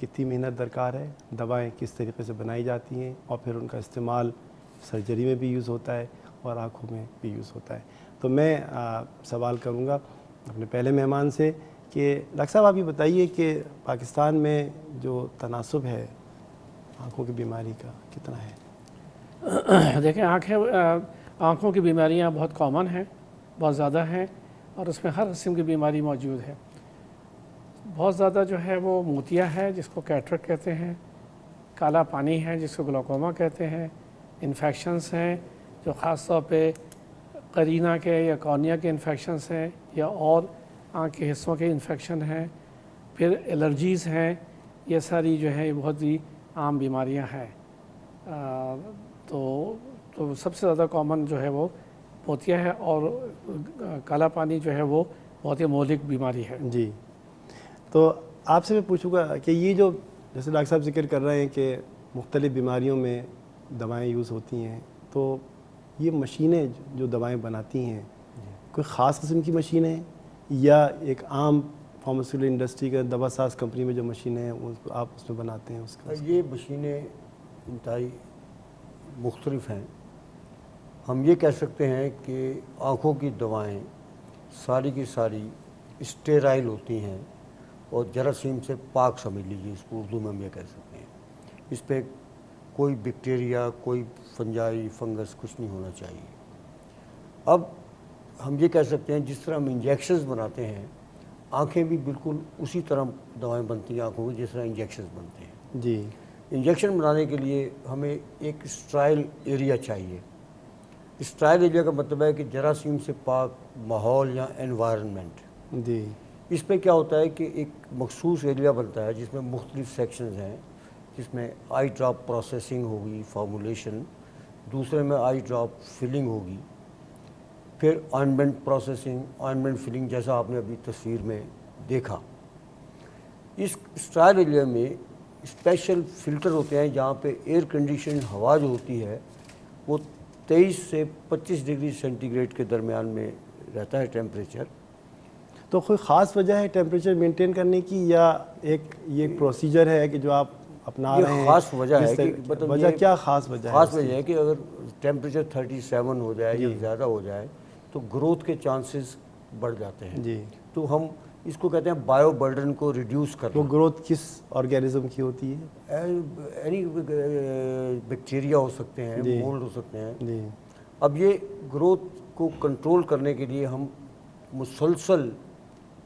کتنی محنت درکار ہے، دوائیں کس طریقے سے بنائی جاتی ہیں، اور پھر ان کا استعمال سرجری میں بھی یوز ہوتا ہے اور آنکھوں میں بھی یوز ہوتا ہے۔ تو میں سوال کروں گا اپنے پہلے مہمان سے کہ ڈاکٹر صاحب آپ یہ بتائیے کہ پاکستان میں جو تناسب ہے آنکھوں کی بیماری کا کتنا ہے؟ دیکھیں آنکھوں کی بیماریاں بہت کامن ہیں، بہت زیادہ ہیں، اور اس میں ہر قسم کی بیماری موجود ہے۔ بہت زیادہ جو ہے وہ موتیا ہے جس کو کیٹرک کہتے ہیں، کالا پانی ہے جس کو گلوکوما کہتے ہیں، انفیکشنز ہیں جو خاص طور پہ قرینہ کے یا کارنیا کے انفیکشنز ہیں یا اور آنکھ کے حصوں کے انفیکشن ہیں، پھر الرجیز ہیں، یہ ساری جو ہے بہت ہی عام بیماریاں ہیں۔ تو سب سے زیادہ کامن جو ہے وہ موتیا ہے، اور کالا پانی جو ہے وہ بہت ہی مہلک بیماری ہے۔ جی، تو آپ سے میں پوچھوں گا کہ یہ جو جیسے ڈاکٹر صاحب ذکر کر رہے ہیں کہ مختلف بیماریوں میں دوائیں یوز ہوتی ہیں، تو یہ مشینیں جو دوائیں بناتی ہیں کوئی خاص قسم کی مشینیں ہیں یا ایک عام فارماسیوٹیکل انڈسٹری کا دوا ساز کمپنی میں جو مشینیں ہیں آپ اس میں بناتے ہیں اس کا؟ یہ مشینیں انتہائی مختلف ہیں۔ ہم یہ کہہ سکتے ہیں کہ آنکھوں کی دوائیں ساری کی ساری اسٹیرائل ہوتی ہیں اور جراثیم سے پاک سمجھ لیجیے، اس کو اردو میں ہم یہ کہہ سکتے ہیں۔ اس پہ کوئی بیکٹیریا، کوئی فنجائی، فنگس کچھ نہیں ہونا چاہیے۔ اب ہم یہ کہہ سکتے ہیں جس طرح ہم انجیکشنز بناتے ہیں، آنکھیں بھی بالکل اسی طرح دوائیں بنتی ہیں آنکھوں کی جس طرح انجیکشنز بنتے ہیں۔ جی، انجیکشن بنانے کے لیے ہمیں ایک اسٹرائل ایریا چاہیے۔ اسٹرائل ایریا کا مطلب ہے کہ جراثیم سے پاک ماحول یا انوائرنمنٹ۔ جی، اس پہ کیا ہوتا ہے کہ ایک مخصوص ایریا بنتا ہے جس میں مختلف سیکشنز ہیں، جس میں آئی ڈراپ پروسیسنگ ہوگی، فارمولیشن، دوسرے میں آئی ڈراپ فلنگ ہوگی، پھر آئنمنٹ پروسیسنگ، آئنمنٹ فلنگ جیسا آپ نے ابھی تصویر میں دیکھا۔ اس اسٹرائل ایریا میں اسپیشل فلٹر ہوتے ہیں جہاں پہ ایئر کنڈیشن ہوا جو ہوتی ہے وہ 23 سے 25 ڈگری سینٹی گریڈ کے درمیان میں رہتا ہے ٹیمپریچر۔ تو کوئی خاص وجہ ہے ٹیمپریچر مینٹین کرنے کی یا یہ پروسیجر ہے کہ جو آپ اپنا رہے ہیں؟ یہ خاص وجہ ہے کہ مطلب وجہ کیا خاص وجہ ہے؟ خاص وجہ ہے کہ اگر ٹیمپریچر 37 ہو جائے یا زیادہ ہو جائے تو گروتھ کے چانسز بڑھ جاتے ہیں۔ جی، تو ہم اس کو کہتے ہیں بایو برڈن کو ریڈیوس کرنا۔ وہ گروتھ کس آرگینزم کی ہوتی ہے؟ اینی بیکٹیریا ہو سکتے ہیں، مولڈ ہو سکتے ہیں۔ جی، اب یہ گروتھ کو کنٹرول کرنے کے لیے ہم مسلسل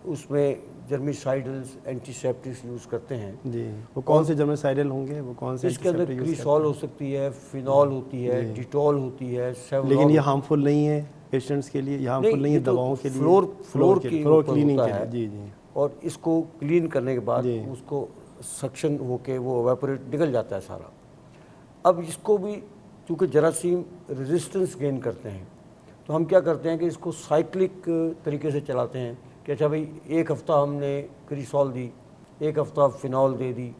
اس میں جرمیسائڈلز، اینٹی سیپٹکس یوز کرتے ہیں۔ جی، وہ کون سے جرمیسائڈل ہوں گے؟ وہ کون سے؟ اس کے اندر کریسول ہو سکتی ہے، فینول ہوتی ہے، ڈیٹول ہوتی ہے، سیولون۔ لیکن یہ ہارمفل نہیں ہے پیشنٹس کے لیے، یہ ہارمفل نہیں ہے دواؤں کے لیے؟ فلور کلیننگ کے لیے۔ جی جی، اور اس کو کلین کرنے کے بعد اس کو سکشن ہو کے وہ ایواپوریٹ نکل جاتا ہے سارا۔ اب اس کو بھی چونکہ جراثیم ریزسٹنس گین کرتے ہیں تو ہم کیا کرتے ہیں کہ اس کو سائیکلک طریقے سے چلاتے ہیں کہ اچھا بھائی ایک ہفتہ ہم نے کریسول دی، ایک ہفتہ فینول دے دی،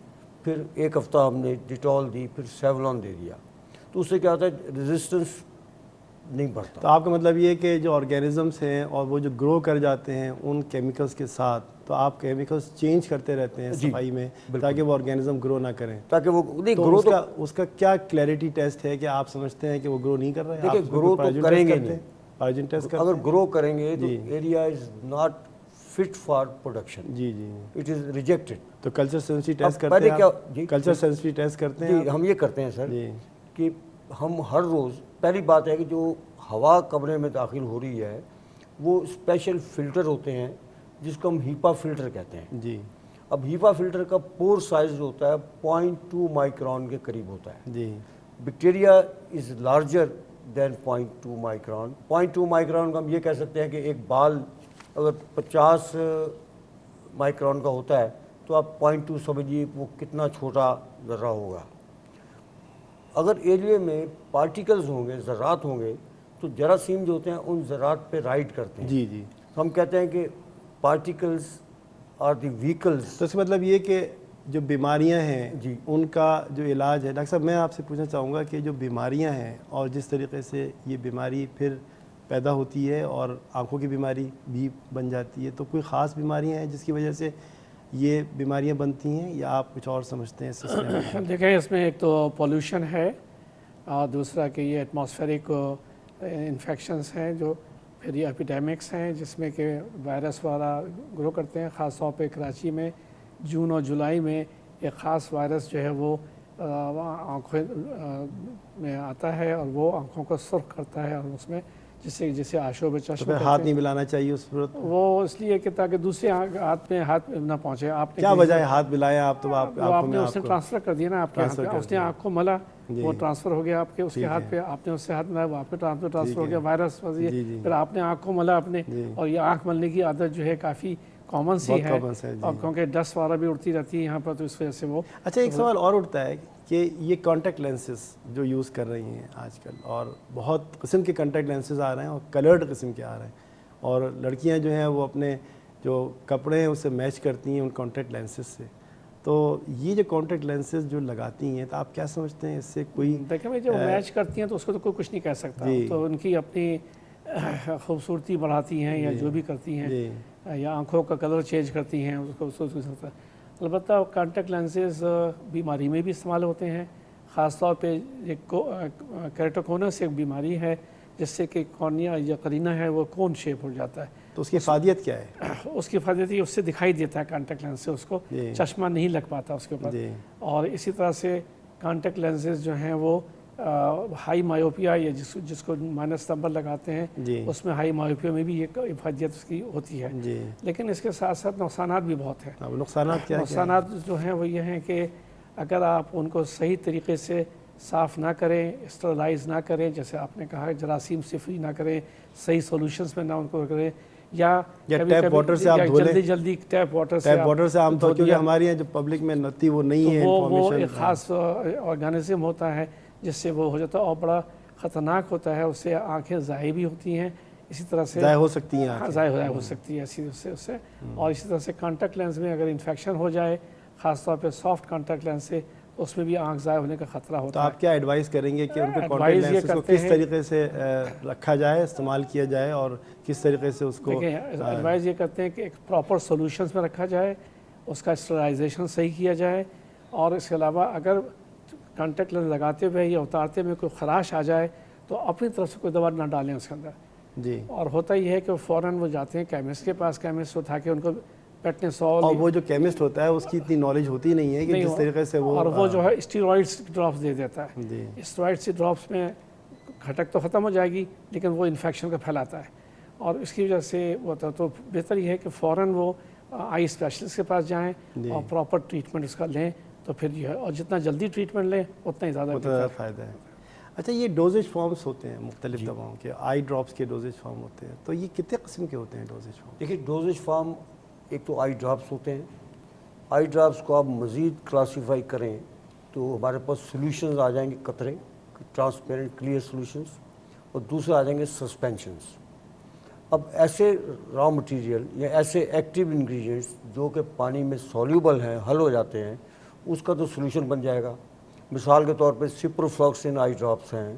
پھر ایک ہفتہ ہم نے ڈیٹول دی، پھر سیولون دے دیا۔ تو اس سے کیا ہوتا ہے ریزسٹنس نہیں بڑھتا۔ تو آپ کا مطلب یہ ہے کہ جو آرگینزمس ہیں اور وہ جو گرو کر جاتے ہیں ان کیمیکلز کے ساتھ، تو آپ کیمیکلز چینج کرتے رہتے ہیں صفائی میں تاکہ وہ آرگینزم گرو نہ کریں؟ تاکہ وہ نہیں تو گرو اس کا کیا کلیئرٹی ٹیسٹ ہے کہ آپ سمجھتے ہیں کہ وہ گرو نہیں کر رہے ہیں؟ دیکھیں گرو تو کریں گے نہیں، پارجن ٹیسٹ کرتے اگر گرو کریں گے تو area is not fit for production, جی جی، اٹ از ریجیکٹڈ۔ تو کلچر سینسٹیوٹی ٹیسٹ کرتے ہیں؟ کلچر سینسٹیوٹی ٹیسٹ کرتے ہیں؟ جی ہم یہ کرتے ہیں سر کہ ہم ہر روز، پہلی بات ہے کہ جو ہوا کمرے میں داخل ہو رہی ہے وہ اسپیشل فلٹر ہوتے ہیں جس کو ہم ہیپا فلٹر کہتے ہیں۔ جی، اب ہیپا فلٹر کا پور سائز جو ہوتا ہے 0.2 مائکرون کے قریب ہوتا ہے۔ جی، bacteria is larger than 0.2 micron. 0.2 micron کا ہم یہ کہہ سکتے ہیں کہ ایک بال اگر 50 مائکرون کا ہوتا ہے تو آپ 0.2 سمجھیے وہ کتنا چھوٹا ذرہ ہوگا۔ اگر ایریا میں پارٹیکلز ہوں گے، ذرات ہوں گے، تو جراثیم جو ہوتے ہیں ان ذرات پہ رائڈ کرتے ہیں۔ جی جی، ہم کہتے ہیں کہ پارٹیکلز آر دی ویکلز۔ تو اس کا مطلب یہ کہ جو بیماریاں ہیں جی ان کا جو علاج ہے، ڈاکٹر صاحب میں آپ سے پوچھنا چاہوں گا کہ جو بیماریاں ہیں اور جس طریقے سے یہ بیماری پھر پیدا ہوتی ہے اور آنکھوں کی بیماری بھی بن جاتی ہے، تو کوئی خاص بیماریاں ہیں جس کی وجہ سے یہ بیماریاں بنتی ہیں یا آپ کچھ اور سمجھتے ہیں اس سلسلے میں؟ دیکھیں اس میں ایک تو پولوشن ہے اور دوسرا کہ یہ ایٹماسفیرک انفیکشنس ہیں جو پھر یہ ایپیڈیمکس ہیں جس میں کہ وائرس والا گرو کرتے ہیں. خاص طور پہ کراچی میں جون اور جولائی میں ایک خاص وائرس جو ہے وہ آنکھوں میں آتا ہے اور وہ آنکھوں کو سرخ کرتا ہے اور اس میں جسے آشوب تو چشم پھر ہاتھ نہیں ملانا چاہیے اس صورت میں؟ وہ اس لیے کہ تاکہ دوسرے ہاتھ میں نہ پہنچے. آپ نے کیا وجہ ہے ہاتھ ملایا آپ تو آپ وہ آنکھوں آپ میں نے آپ اس نے کو ٹرانسفر کر دیا نا آپ کے ہاتھ ٹرانسفر پہ, کر اس نے دیا. آنکھ کو ملا جی. وہ ٹرانسفر ہو گیا آپ کے اس کے ٹھیک ہاتھ ہے. پہ, آپ نے اس سے ہاتھ ملایا وہ آپ کے ٹرانسفر ٹھیک ہو ہے. گیا وائرس جی جی. پھر آپ نے آنکھ کو ملا اپنے جی. اور یہ آنکھ ملنے کی عادت جو ہے کافی کامن سی بہت ہے common ہے, جی. اور کیونکہ ڈسٹ وغیرہ بھی اڑتی رہتی ہے یہاں پر تو اس وجہ سے وہ. اچھا ایک سوال اور اٹھتا ہے کہ یہ کانٹیکٹ لینسز جو یوز کر رہی ہیں آج کل, اور بہت قسم کے کانٹیکٹ لینسز آ رہے ہیں اور کلرڈ قسم کے آ رہے ہیں, اور لڑکیاں جو ہیں وہ اپنے جو کپڑے ہیں اسے میچ کرتی ہیں ان کانٹیکٹ لینسز سے. تو یہ جو کانٹیکٹ لینسز جو لگاتی ہیں تو آپ کیا سمجھتے ہیں اس سے کوئی دیکھیں بھائی جو میچ کرتی ہیں تو اس کو تو کوئی کچھ نہیں کہہ سکتا, تو ان کی اپنی خوبصورتی بڑھاتی ہیں یا جو بھی کرتی ہیں یا آنکھوں کا کلر چینج کرتی ہیں اس کو البتہ کانٹیکٹ لینسز بیماری میں بھی استعمال ہوتے ہیں. خاص طور پہ ایک کیریٹوکونس ایک بیماری ہے جس سے کہ کارنیا یا قرینہ ہے وہ کون شیپ ہو جاتا ہے. تو اس کی افادیت کیا ہے؟ اس کی افادیت یہ اس سے دکھائی دیتا ہے کانٹیکٹ لینس سے, اس کو چشمہ نہیں لگ پاتا اس کے اوپر. اور اسی طرح سے کانٹیکٹ لینسز جو ہیں وہ ہائی مایوپیا یا جس کو مائنس نمبر لگاتے ہیں اس میں ہائی مایوپیا میں بھی یہ افادیت اس کی ہوتی ہے. لیکن اس کے ساتھ ساتھ نقصانات بھی بہت ہیں. نقصانات کیا ہیں؟ نقصانات جو ہیں وہ یہ ہیں کہ اگر آپ ان کو صحیح طریقے سے صاف نہ کریں, اسٹرلائز نہ کریں, جیسے آپ نے کہا جراثیم سے فری نہ کریں, صحیح سولوشنز میں نہ ان کو کریں, یا ٹیپ واٹر سے آپ دھو لیں, جلدی ٹیپ واٹر سے عام طور کیونکہ ہمارے یہاں جو پبلک میں نتی وہ نہیں ہے وہ ایک خاص آرگینزم ہوتا ہے جس سے وہ ہو جاتا ہے اور بڑا خطرناک ہوتا ہے. اس سے آنکھیں ضائع بھی ہوتی ہیں, اسی طرح سے ضائع ہو سکتی ہیں, ضائع ہو سکتی ہے اس سے. اور اسی طرح سے کانٹیکٹ لینس میں اگر انفیکشن ہو جائے خاص طور پہ سافٹ کانٹیکٹ لینس سے اس میں بھی آنکھ ضائع ہونے کا خطرہ ہوتا ہے. تو آپ کیا ایڈوائز کریں گے کہ ان کے کانٹیکٹ لینسز کو کس طریقے سے رکھا جائے, استعمال کیا جائے, اور کس طریقے سے اس کو؟ ایڈوائز یہ کرتے ہیں کہ ایک پراپر سولوشنز میں رکھا جائے, اس کا اسٹرلائزیشن صحیح کیا جائے, اور اس کے علاوہ اگر کانٹیکٹ لینس لگاتے ہوئے یا اتارتے ہوئے کوئی خراش آ جائے تو اپنی طرف سے کوئی دوا نہ ڈالیں اس کے اندر. اور ہوتا یہ ہے کہ فوراً وہ جاتے ہیں کیمسٹ کے پاس, کیمسٹ اٹھا کے ان کو پیٹنسول, اور وہ جو کیمسٹ ہوتا ہے اس کی اتنی نالج ہوتی نہیں ہے کہ جس طریقے سے وہ, اور وہ جو ہے اسٹیرائڈس ڈراپس دے دیتا ہے. اسٹیرائڈس ڈراپس میں گھٹک تو ختم ہو جائے گی لیکن وہ انفیکشن کو پھیلاتا ہے, اور اس کی وجہ سے وہ تو بہتر یہ ہے کہ فوراً وہ آئی اسپیشلسٹ کے پاس جائیں اور پراپر ٹریٹمنٹ اس کا لیں, تو پھر یہ ہے, اور جتنا جلدی ٹریٹمنٹ لیں اتنا ہی زیادہ فائدہ ہے. اچھا یہ ڈوزیج فارمز ہوتے ہیں مختلف دواؤں کے, آئی ڈراپس کے ڈوزیج فارم ہوتے ہیں, تو یہ کتنے قسم کے ہوتے ہیں ڈوزیج فارم؟ دیکھیے ڈوزیج فارم ایک تو آئی ڈراپس ہوتے ہیں. آئی ڈراپس کو آپ مزید کلاسیفائی کریں تو ہمارے پاس سولوشنز آ جائیں گے, قطرے ٹرانسپیرنٹ کلیئر سولوشنز, اور دوسرے آ جائیں گے سسپینشنز. اب ایسے را مٹیریل یا ایسے ایکٹیو انگریڈینٹس جو کہ پانی میں سولیبل ہیں, حل ہو جاتے ہیں, اس کا تو سولوشن بن جائے گا. مثال کے طور پہ سپروفلاکسن آئی ڈراپس ہیں,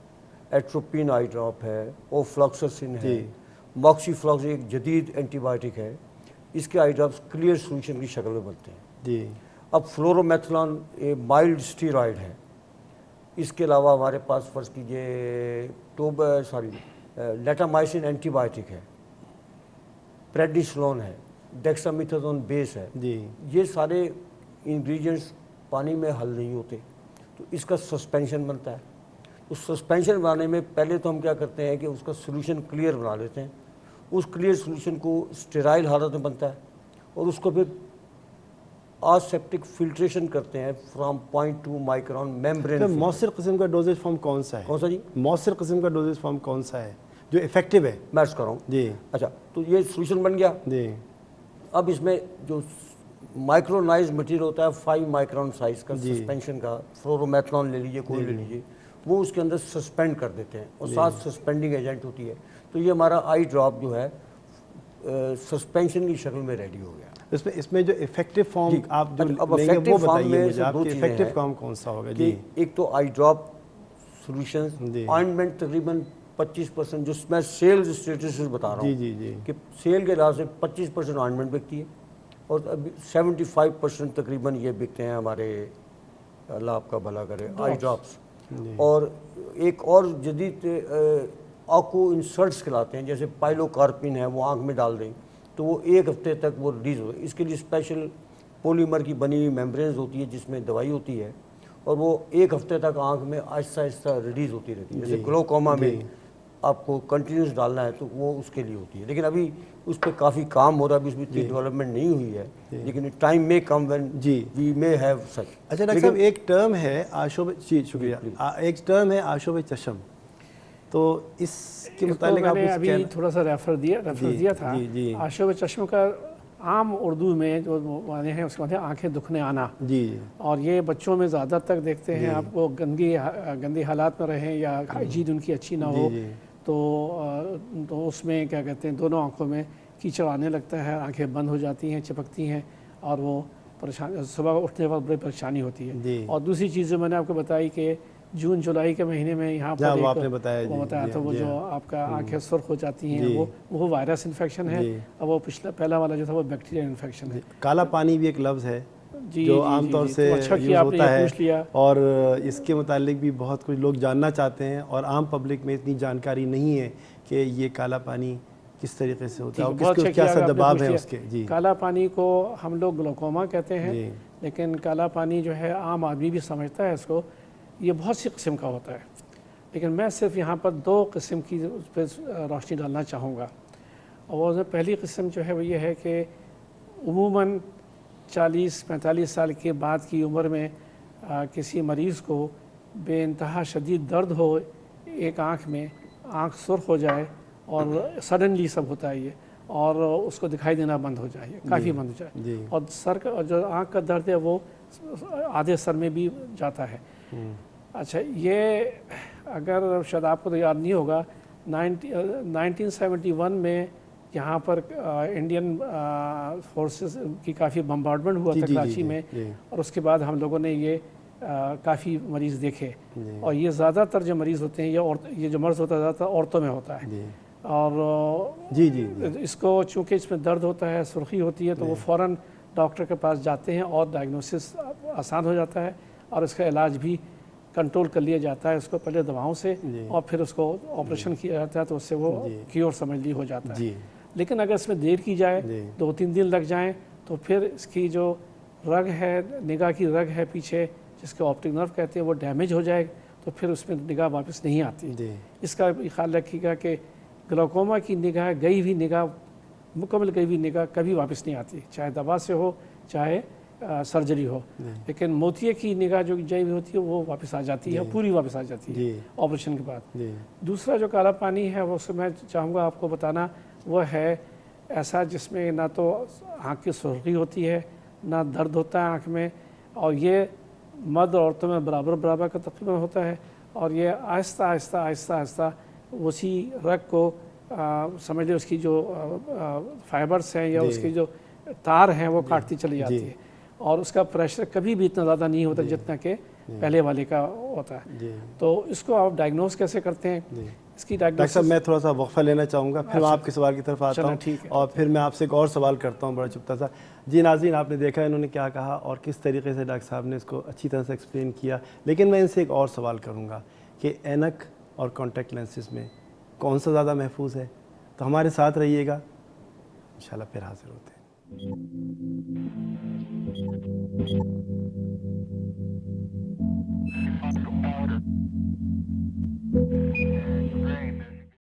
ایٹروپین آئی ڈراپ ہے, اوفلاکسسن ہے, موکسی فلاکس ایک جدید اینٹی بائیوٹک ہے, اس کے آئی ڈراپس کلیئر سولوشن کی شکل میں بنتے ہیں. اب فلورومیتھلون ایک مائلڈ اسٹیرائڈ ہے. اس کے علاوہ ہمارے پاس فرض کیجئے لیٹامائسن اینٹی بائیوٹک ہے, پریڈنیسولون ہے, ڈیکسامیتھازون بیس ہے. یہ سارے انگریڈینٹس پانی میں حل نہیں ہوتے, تو اس کا سسپینشن بنتا ہے. اس سسپینشن بنانے میں پہلے تو ہم کیا کرتے ہیں کہ اس کا سولوشن کلیئر بنا لیتے ہیں. اس کلیئر سولوشن کو اسٹیرائل حالت میں بنتا ہے اور اس کو پھر آسیپٹک فلٹریشن کرتے ہیں فرام 0.2 مائکرون میمبرین. مؤثر قسم کا ڈوزیج فارم کون سا ہے؟ کون سا جی؟ مؤثر قسم کا ڈوزیج فارم کون سا ہے جو افیکٹو ہے؟ میں عرض کر رہا ہوں. جی اچھا, تو یہ سولوشن بن گیا. اب اس میں جو مائکرونائز مٹیریل ہوتا ہے 5 مائکرون سائز کا سسپینشن کا, فلورومیتھلون لے لیجیے, کوئی لے لیجیے, وہ اس کے اندر سسپینڈ کر دیتے ہیں اور ساتھ سسپینڈنگ ایجنٹ ہوتی ہے. تو یہ ہمارا آئی ڈراپ جو ہے سسپینشن کی شکل میں ریڈی ہو گیا. اس میں جو افیکٹو فارم آپ جو لیں گے وہ بتائیے مجھے, آپ کی افیکٹو فارم کون سا ہوگا؟ جی ایک تو آئی ڈراپ سولوشن, آئنمنٹ تقریباً 25%, جو میں سیلز اسٹیٹس بتا رہا ہوں کہ سیل کے لحاظ سے 25% آئنمنٹ بکتی ہے, اور ابھی 75% تقریباً یہ بکتے ہیں ہمارے، اللہ آپ کا بھلا کرے، آئی ڈراپس. اور ایک اور جدید آکو انسرٹس کھلاتے ہیں، جیسے پائلو کارپین ہے، وہ آنکھ میں ڈال دیں تو وہ 1 ہفتے تک وہ ریلیز ہو. اس کے لیے اسپیشل پولیمر کی بنی ہوئی میمبرینز ہوتی ہے جس میں دوائی ہوتی ہے، اور وہ 1 ہفتے تک آنکھ میں آہستہ آہستہ ریلیز ہوتی رہتی ہے. جیسے گلوکوما میں آپ کو کنٹینیوس ڈالنا ہے تو وہ اس کے لیے ہوتی ہے. لیکن ابھی اس پہ کافی کام ہو رہا ہے، ابھی اس میں اتنی ڈیولپمنٹ نہیں ہوئی ہے، لیکن ٹائم میں come when we may have such. اچھا ڈاکٹر صاحب، ایک ٹرم ہے آشوب، جی شکریہ، ایک ٹرم ہے آشوب چشم، تو اس کے متعلق آپ میں نے ابھی تھوڑا سا ریفر دیا تھا. آشوب چشم کا عام اردو میں جو معنی ہے اس کے معنی آنکھیں دکھنے آنا، اور یہ بچوں میں زیادہ تر دیکھتے ہیں. آپ وہ گندی حالات میں رہیں یا ہائیجین ان کی اچھی نہ ہو تو اس میں کیا کہتے ہیں دونوں آنکھوں میں کیچڑ آنے لگتا ہے، آنکھیں بند ہو جاتی ہیں، چپکتی ہیں، اور وہ صبح اٹھنے پر بڑی پریشانی ہوتی ہے. اور دوسری چیز جو میں نے آپ کو بتائی کہ جون جولائی کے مہینے میں یہاں پر وہ بتایا تھا، وہ جو آپ کا آنکھیں سرخ ہو جاتی ہیں وہ وائرس انفیکشن ہے، اور وہ پہلا والا جو تھا وہ بیکٹیریا انفیکشن ہے. کالا پانی بھی ایک لفظ ہے جو عام طور سے یوز ہوتا ہے، اور اس کے متعلق بھی بہت کچھ لوگ جاننا چاہتے ہیں، اور عام پبلک میں اتنی جانکاری نہیں ہے کہ یہ کالا پانی کس طریقے سے ہوتا ہے اور کیا سبب ہے اس کے. کالا پانی کو ہم لوگ گلوکوما کہتے ہیں، لیکن کالا پانی جو ہے عام آدمی بھی سمجھتا ہے اس کو. یہ بہت سی قسم کا ہوتا ہے، لیکن میں صرف یہاں پر 2 قسم کی اس پہ روشنی ڈالنا چاہوں گا. اور پہلی قسم جو ہے وہ یہ ہے کہ عموماً 40-45 سال کے بعد کی عمر میں کسی مریض کو بے انتہا شدید درد ہو ایک آنکھ میں، آنکھ سرخ ہو جائے اور سڈنلی سب ہوتا ہے یہ، اور اس کو دکھائی دینا بند ہو جائے، کافی بند ہو جائے، اور سر کا جو آنکھ کا درد ہے وہ آدھے سر میں بھی جاتا ہے. اچھا، یہ اگر شاید آپ کو تو یاد نہیں ہوگا، 1971 میں یہاں پر انڈین فورسز کی کافی بمبارڈمنٹ ہوا تھا کراچی میں، اور اس کے بعد ہم لوگوں نے یہ کافی مریض دیکھے. اور یہ زیادہ تر جو مریض ہوتے ہیں یہ جو مرض ہوتا ہے زیادہ تر عورتوں میں ہوتا ہے. اور اس کو چونکہ اس میں درد ہوتا ہے، سرخی ہوتی ہے، تو وہ فوراً ڈاکٹر کے پاس جاتے ہیں اور ڈائگنوسس آسان ہو جاتا ہے، اور اس کا علاج بھی کنٹرول کر لیا جاتا ہے. اس کو پہلے دواؤں سے اور پھر اس کو آپریشن کیا جاتا ہے، تو اس سے وہ کیور سمجھ لی ہو جاتا ہے. لیکن اگر اس میں دیر کی جائے، 2-3 دن لگ جائیں، تو پھر اس کی جو رگ ہے، نگاہ کی رگ ہے پیچھے جس کو آپٹک نرو کہتے ہیں، وہ ڈیمیج ہو جائے، تو پھر اس میں نگاہ واپس نہیں آتی. اس کا خیال رکھیے گا کہ گلوکوما کی نگاہ گئی ہوئی نگاہ، مکمل گئی ہوئی نگاہ کبھی واپس نہیں آتی، چاہے دوا سے ہو چاہے سرجری ہو. لیکن موتیے کی نگاہ جو جائی ہوئی ہوتی ہے وہ واپس آ جاتی ہے، پوری واپس آ جاتی ہے آپریشن کے بعد. دوسرا جو کالا پانی ہے وہ میں چاہوں گا آپ کو بتانا، وہ ہے ایسا جس میں نہ تو آنکھ کی سرخی ہوتی ہے، نہ درد ہوتا ہے آنکھ میں، اور یہ مرد اور عورتوں میں برابر کا تقریباً ہوتا ہے. اور یہ آہستہ آہستہ آہستہ آہستہ اسی رگ کو سمجھ لیں، اس کی جو فائبرس ہیں یا اس کی جو تار ہیں وہ کاٹتی چلی جاتی ہے، اور اس کا پریشر کبھی بھی اتنا زیادہ نہیں ہوتا جتنا کہ پہلے والے کا ہوتا ہے. تو اس کو آپ ڈائگنوز کیسے کرتے ہیں؟ اس کی ڈاکٹر صاحب میں تھوڑا سا وقفہ لینا چاہوں گا، پھر میں آپ کے سوال کی طرف آتا ہوں، اور پھر میں آپ سے ایک اور سوال کرتا ہوں بڑا چھپتا سا. جی ناظرین، آپ نے دیکھا انہوں نے کیا کہا اور کس طریقے سے ڈاکٹر صاحب نے اس کو اچھی طرح سے ایکسپلین کیا. لیکن میں ان سے ایک اور سوال کروں گا کہ اینک اور کانٹیکٹ لینسز میں کون سا زیادہ محفوظ ہے؟ تو ہمارے ساتھ رہیے گا، انشاءاللہ پھر حاضر ہوتے ہیں.